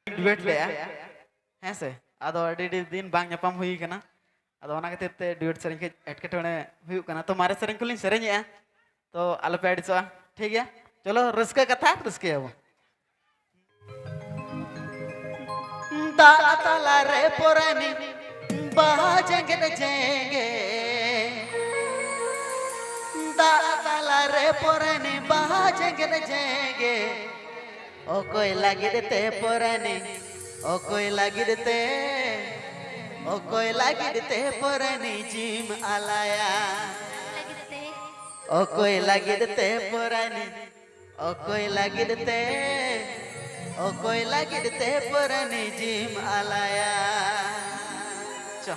Debate ले हैं से आदो अडी दिन बांग ᱧᱟᱯᱟᱢ हुई कना आदो ओना खातिर ते डिबेट सेरेंग के एटकेटोणे हुई कना तो मारे सेरेंग कुलिन सेरेंग तो आलो पे अड़िसवा ठीक है चलो रस्का कथा रस्के अब दा तला रे पोरानी बाजेंगे जेंगे Talare porani baha jengene jenge okoi lagidete porani okoi lagidete porani jim alaya okoi lagidete porani okoi lagidete porani jim alaya Cha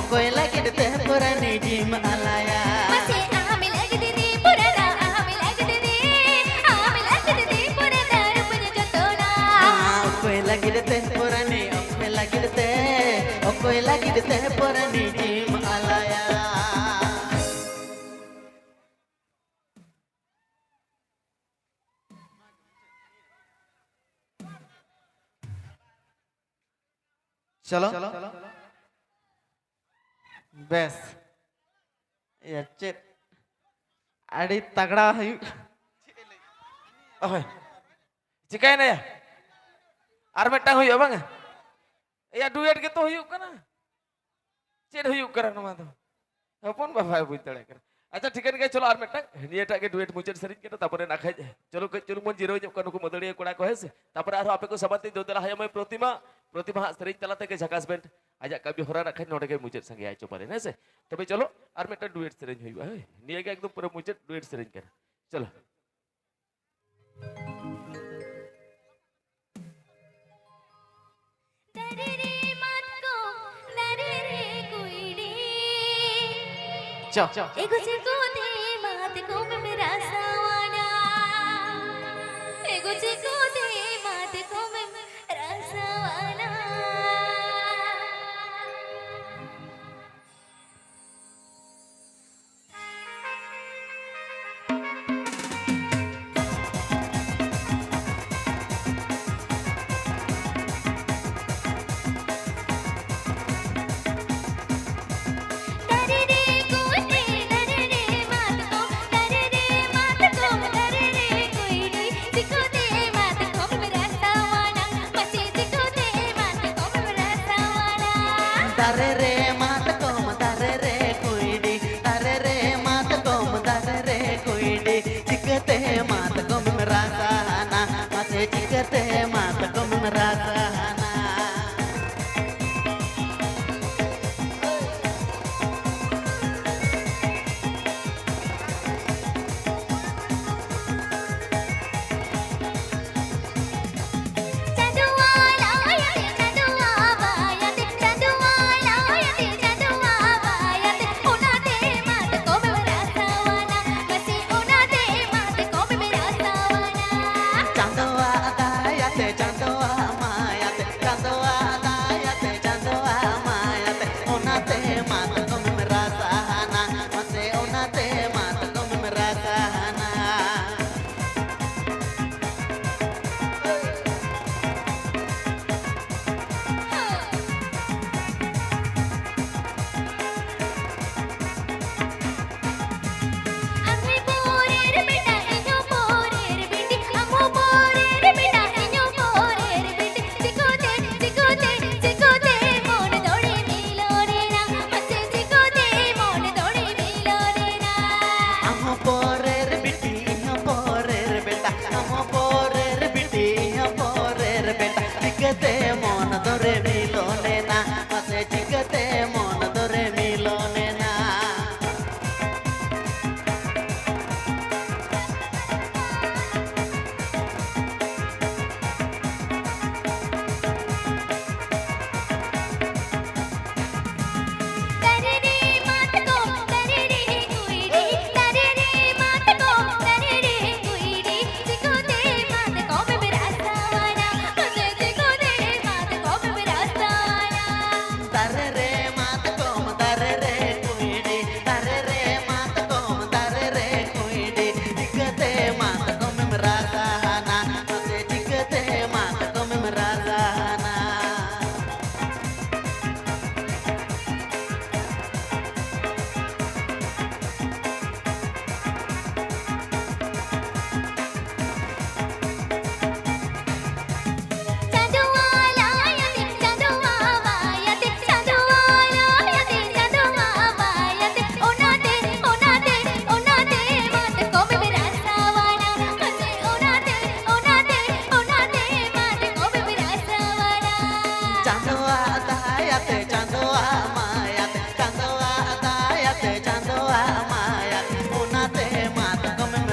okoy lagi de teh purani jim alaya. Masih ambil lagi di purana, ambil lagi di purana rupanya jotona. Okoy lagi de teh purani, okoy lagi de teh purani jim alaya. चलो base या चेत आड़ी तगड़ा है ओह चिकाय ना या are मिट्टा हुई अब या डुएट के तो हुई कना चेत हुई करा नमा तो अपन बाबा बुझ तड़े कर अच्छा ठीक है चलो आर मिट्टा नियटा के डुएट मुचेट सरिज के तापरे ना खाई चलो चलो मन जीरो जब कनु को मदड़िया कोड़ा को हेसे तापरे आरो आपे को सबाती दो दला हाय मैं प्रतिमा सरिज तलाते के झकास बेंट आजा कभी होरा रखा नोटे के मुचेट संगे आइचो पारे ना से तबे चलो आर मिट्टा डुएट सरिज हुई है निया के एकदम पूरा मुचेट डुएट सरिज कर चलो Ego ceko de mat ko मेरा सवाना ego ceko de mat ko मेरा सवाना Dare re mat kuidi, dare re mat kuidi, cikete mat kom merasana, masih cikete mat kom merasana.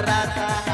Rasa